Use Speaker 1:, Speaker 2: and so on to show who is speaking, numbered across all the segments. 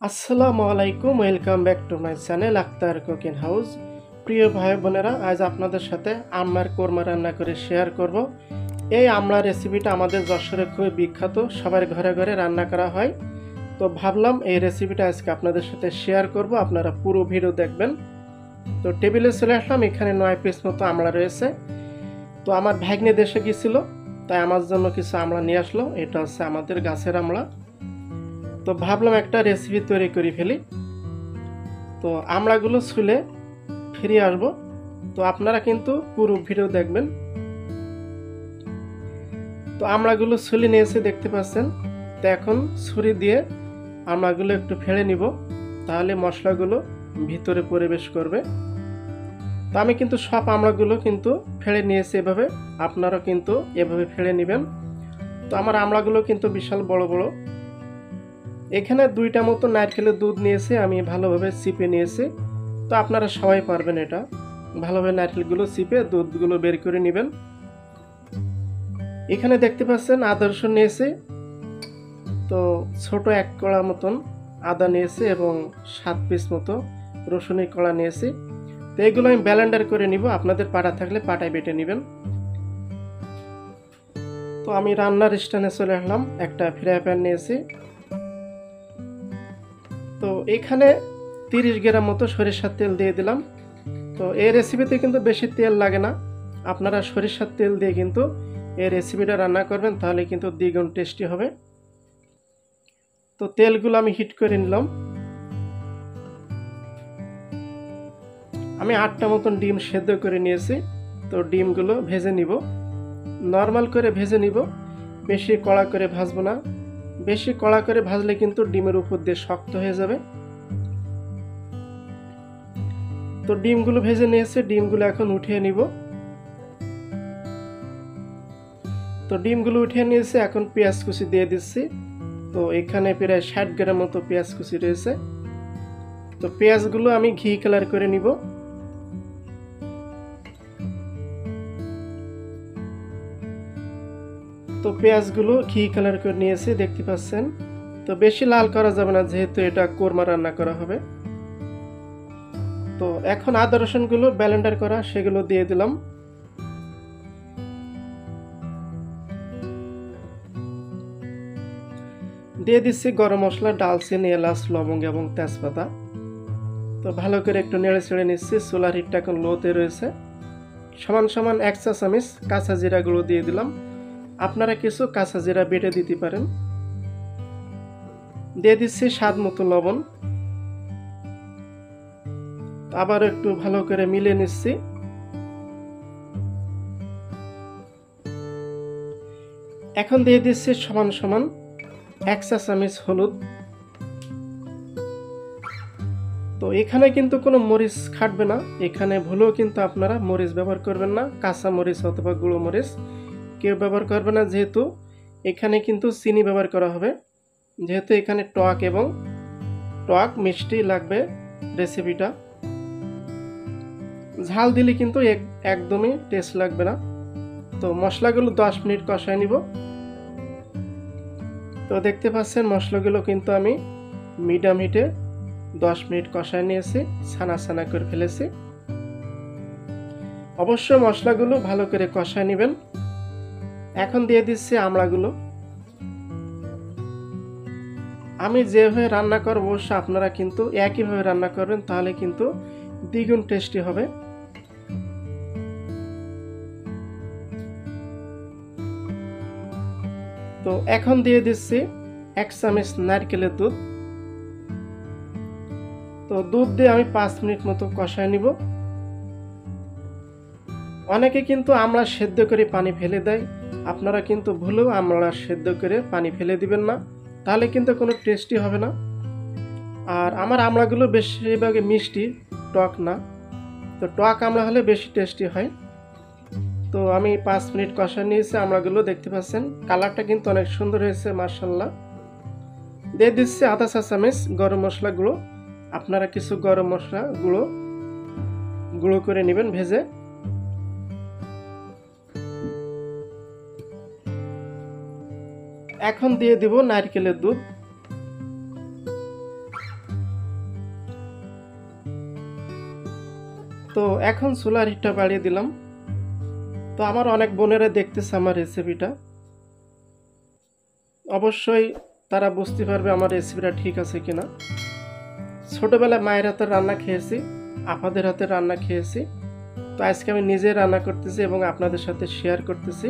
Speaker 1: আসসালামু আলাইকুম, welcome back to my channel Akhtar cooking house. প্রিয় ভাই বোনেরা, আজ আপনাদের সাথে আমড়ার কোরমা রান্না করে শেয়ার করব। এই আমড়া রেসিপিটা আমাদের যশোরে খুবই বিখ্যাত, সবার ঘরে ঘরে রান্না করা হয়। তো ভাবলাম এই রেসিপিটা আজকে আপনাদের সাথে শেয়ার করব, আপনারা পুরো ভিডিও দেখবেন। তো টেবিলে চলে আসলাম, এখানে 9 পিস মতো আমড়া রয়েছে। তো আমার ভাগ্নে দেশে গিয়েছিল, তাই আমার জন্য কিছু আমড়া নিয়ে আসলো। এটা হচ্ছে আমাদের গাছের আমড়া। তো ভাবলাম একটা রেসিপি তৈরি করে ফেলি। তো আমড়াগুলো ছুলে ফিরে আসব। তো আপনারা কিন্তু পুরো ভিডিও দেখবেন। তো আমড়াগুলো ছুলে নিয়েছে দেখতে পাচ্ছেন। তো এখন ছুরি দিয়ে আমড়াগুলো একটু ফেলে নিব, তাহলে মশলাগুলো ভিতরে প্রবেশ করবে। তো আমি কিন্তু সব আমড়াগুলো কিন্তু ফেলে নিয়েছি এভাবে, আপনারা কিন্তু এভাবে ফেলে নেবেন। তো আমার আমড়াগুলো কিন্তু বিশাল বড় বড়। এখানে 2টা মতো নারকেলের দুধ নিয়েছি, আমি ভালোভাবে চিপে নিয়েছি। তো আপনারা সবাই পারবেন এটা, ভালোভাবে নারকেলগুলো চিপে দুধগুলো বের করে নেবেন। এখানে দেখতে পাচ্ছেন আদা রসুন নিয়েছি। তো ছোট 1 কড়া মতন আদা নিয়েছি এবং 7 পিস মতো রসুনের কড়া নিয়েছি। তো এগুলো আমি ব্লেন্ডার করে নিব, আপনাদের পাটা থাকলে পাটায় বেটে নেবেন। তো আমি রান্নার স্ট্যান্ডে চলে আসলাম, একটা ফ্রাই প্যান নিয়েছি। তো এখানে 30 গ্রাম মতো সরিষার তেল দিয়ে দিলাম। তো এই রেসিপিতে কিন্তু বেশি তেল লাগে না, আপনারা সরিষার তেল দিয়ে কিন্তু এই রেসিপিটা রান্না করবেন, তাহলে কিন্তু দ্বিগুণ টেস্টি হবে। তো তেলগুলো আমি হিট করে নিলাম। আমি 8টা মতন ডিম সেদ্ধ করে নিয়েছি। তো ডিমগুলো ভেজে নিব, নর্মাল করে ভেজে নিব, বেশি কড়া করে ভাজবো না। বেশি কড়া করে ভাজলে কিন্তু ডিমের উপর দিয়ে শক্ত হয়ে যাবে। তো ডিমগুলো ভেজে নিয়েছি, ডিমগুলো এখন উঠিয়ে নিব। তো ডিমগুলো উঠিয়ে নিয়েছি, এখন পেঁয়াজ কুচি দিয়ে দিচ্ছি। তো এখানে প্রায় 60 গ্রাম মতো পেঁয়াজ কুচি রয়েছে। তো পেঁয়াজগুলো আমি ঘি কালার করে নিব। তো পেঁয়াজগুলো ঘি কালার করে নিয়েছি দেখতে পাচ্ছেন। তো বেশি লাল করা যাবে না, যেহেতু এটা কোরমা রান্না করা হবে। তো এখন আদা রসুনগুলো ব্লেন্ডার করা সেগুলো দিয়ে দিলাম। দিয়ে দিচ্ছি গরম মশলা, ডালচিনি, এলাচ, লবঙ্গ এবং তেজপাতা। তো ভালো করে একটু নেড়ে ছেড়ে নিচ্ছি। চুলার হিটটা এখন লোতে রয়েছে। সমান সমান 1 চা চামচ কাঁচা জিরাগুলো দিয়ে দিলাম, আপনারা কিছু কাঁচা জিরা বেটে দিতে পারেন। দিয়ে দিচ্ছি স্বাদ মতো লবণ। আবার একটু ভালো করে মিলিয়ে নিচ্ছি। এখন দিয়ে দিচ্ছি সমান সমান 1 চা চামচ হলুদ। তো এখানে কিন্তু কোনো মরিচ খাটবে না, এখানে ভুলেও কিন্তু আপনারা মরিচ ব্যবহার করবেন না, কাঁচা মরিচ অথবা গুঁড়ো মরিচ কেউ ব্যবহার করবে না, যেহেতু এখানে কিন্তু চিনি ব্যবহার করা হবে। যেহেতু এখানে টক মিষ্টি লাগবে রেসিপিটা, ঝাল দিলে কিন্তু একদমই টেস্ট লাগবে না। তো মশলাগুলো 10 মিনিট কষায় নিব। তো দেখতে পাচ্ছেন মশলাগুলো কিন্তু আমি মিডিয়াম হিটে 10 মিনিট কষায় নিয়েছি, ছানা ছানা করে ফেলেছি। অবশ্যই মশলাগুলো ভালো করে কষায় নেবেন। এখন দিয়ে দিচ্ছি আমড়াগুলো। আমি যেভাবে রান্না করব অবশ্য আপনারা কিন্তু একইভাবে রান্না করবেন, তাহলে কিন্তু দ্বিগুণ টেস্টি হবে। তো এখন দিয়ে দিচ্ছি 1 চামচ নারকেলের দুধ। তো দুধ দিয়ে আমি 5 মিনিট মতো কষায় নিব। অনেকে কিন্তু আমড়া সেদ্ধ করে পানি ফেলে দেয়, আপনারা কিন্তু ভুলেও আমড়া সেদ্ধ করে পানি ফেলে দিবেন না, তাহলে কিন্তু কোনো টেস্টি হবে না। আর আমার আমড়াগুলো বেশিরভাগই মিষ্টি, টক না। তো টক আমড়া হলে বেশি টেস্টি হয়। তো আমি 5 মিনিট কষা নিয়েছি, আমড়াগুলো দেখতে পাচ্ছেন কালারটা কিন্তু অনেক সুন্দর হয়েছে মাশাআল্লাহ। দিয়ে দিচ্ছি আধা চা চামচ গরম মশলা গুঁড়ো, আপনারা কিছু গরম মশলা গুঁড়ো করে নেবেন ভেজে। এখন দিয়ে দিব নারকেলের দুধ। তো এখন চুলার হিটটা বাড়িয়ে দিলাম। তো আমার অনেক বোনেরা দেখতেছে আমার রেসিপিটা, অবশ্যই তারা বুঝতে পারবে আমার রেসিপিটা ঠিক আছে কিনা। ছোটবেলায় মায়ের হাতের রান্না খেয়েছি, আপাদের হাতের রান্না খেয়েছি, তো আজকে আমি নিজে রান্না করতেছি এবং আপনাদের সাথে শেয়ার করতেছি।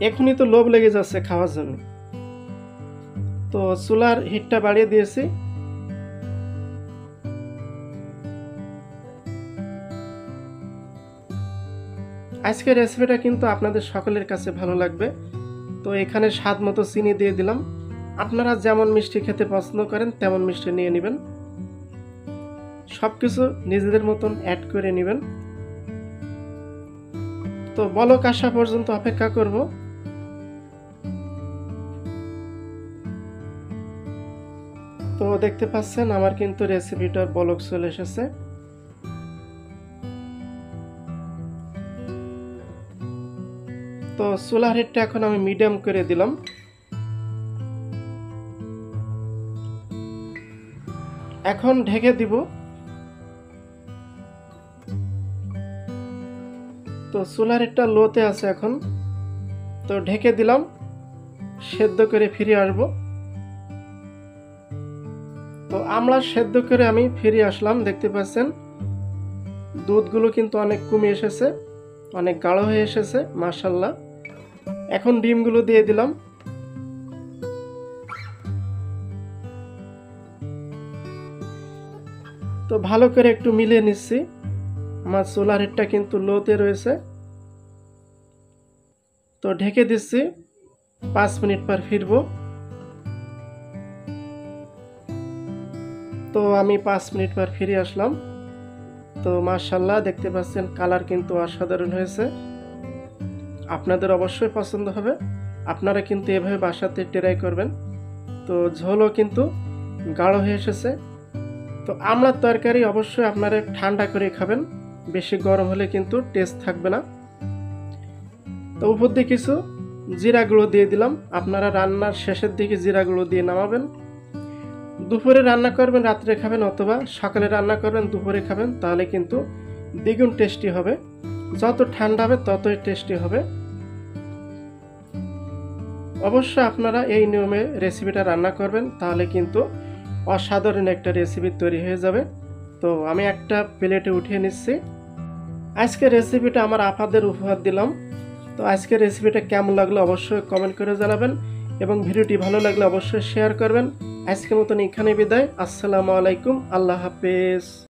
Speaker 1: এখনই তো লোভ লেগে যাচ্ছে খাওয়ার জন্য। তো চুলার হিটটা বাড়িয়ে দিয়েছি। আজকের রেসিপিটা কিন্তু আপনাদের সকলের কাছে ভালো লাগবে। তো এখানে স্বাদ মতো চিনি দিয়ে দিলাম। আপনারা যেমন মিষ্টি খেতে পছন্দ করেন তেমন মিষ্টি নিয়ে নেবেন, সব কিছু নিজেদের মতন অ্যাড করে নেবেন। তো বলক আসা পর্যন্ত অপেক্ষা করব। তো দেখতে পাচ্ছেন আমার কিন্তু রেসিপিটার বলক চলে এসেছে। তো চুলার হিটটা এখন আমি মিডিয়াম করে দিলাম। এখন ঢেকে দিব। তো চুলার হিটটা লোতে আছে এখন। তো ঢেকে দিলাম, সেদ্ধ করে ফিরে আসব। তো আমড়া সেদ্ধ করে আমি ফিরে আসলাম। দেখতে পাচ্ছেন দুধগুলো কিন্তু অনেক কমে এসেছে, অনেক গাঢ় হয়ে এসেছে মাশাআল্লাহ। এখন ডিমগুলো দিয়ে দিলাম। তো ভালো করে একটু মিলিয়ে নিচ্ছি। আমার চুলার হিটটা কিন্তু লোতে রয়েছে। তো ঢেকে দিচ্ছি, 5 মিনিট পর ফিরব। তো আমি 5 মিনিট পর ফিরে আসলাম। তো মাশাআল্লাহ দেখতে পাচ্ছেন কালার কিন্তু অসাধারণ হয়েছে। আপনাদের অবশ্যই পছন্দ হবে, আপনারা কিন্তু এভাবে বাসাতে ট্রাই করবেন। তো ঝোলও কিন্তু গাঢ় হয়ে এসেছে। তো আমড়ার তরকারি অবশ্যই আপনারা ঠান্ডা করে খাবেন, বেশি গরম হলে কিন্তু টেস্ট থাকবে না। তো উপর দিয়ে কিছু জিরা গুঁড়ো দিয়ে দিলাম। আপনারা রান্নার শেষের দিকে জিরা গুঁড়ো দিয়ে নামাবেন। দুপুরে রান্না করবেন রাত্রে খাবেন, অথবা সকালে রান্না করবেন দুপুরে খাবেন, তাহলে কিন্তু দ্বিগুণ টেস্টি হবে। যত ঠান্ডা হবে ততই টেস্টি হবে। অবশ্যই আপনারা এই নিয়মে রেসিপিটা রান্না করবেন, তাহলে কিন্তু অসাধারণ একটা রেসিপি তৈরি হয়ে যাবে। তো আমি একটা প্লেটে উঠিয়ে নিচ্ছি। আজকের রেসিপিটা আমার আপাদের উপহার দিলাম। তো আজকের রেসিপিটা কেমন লাগলো অবশ্যই কমেন্ট করে জানাবেন, এবং ভিডিওটি ভালো লাগলে অবশ্যই শেয়ার করবেন। আজকের মতন এখানে বিদায়। আসসালামু আলাইকুম, আল্লাহ হাফেজ।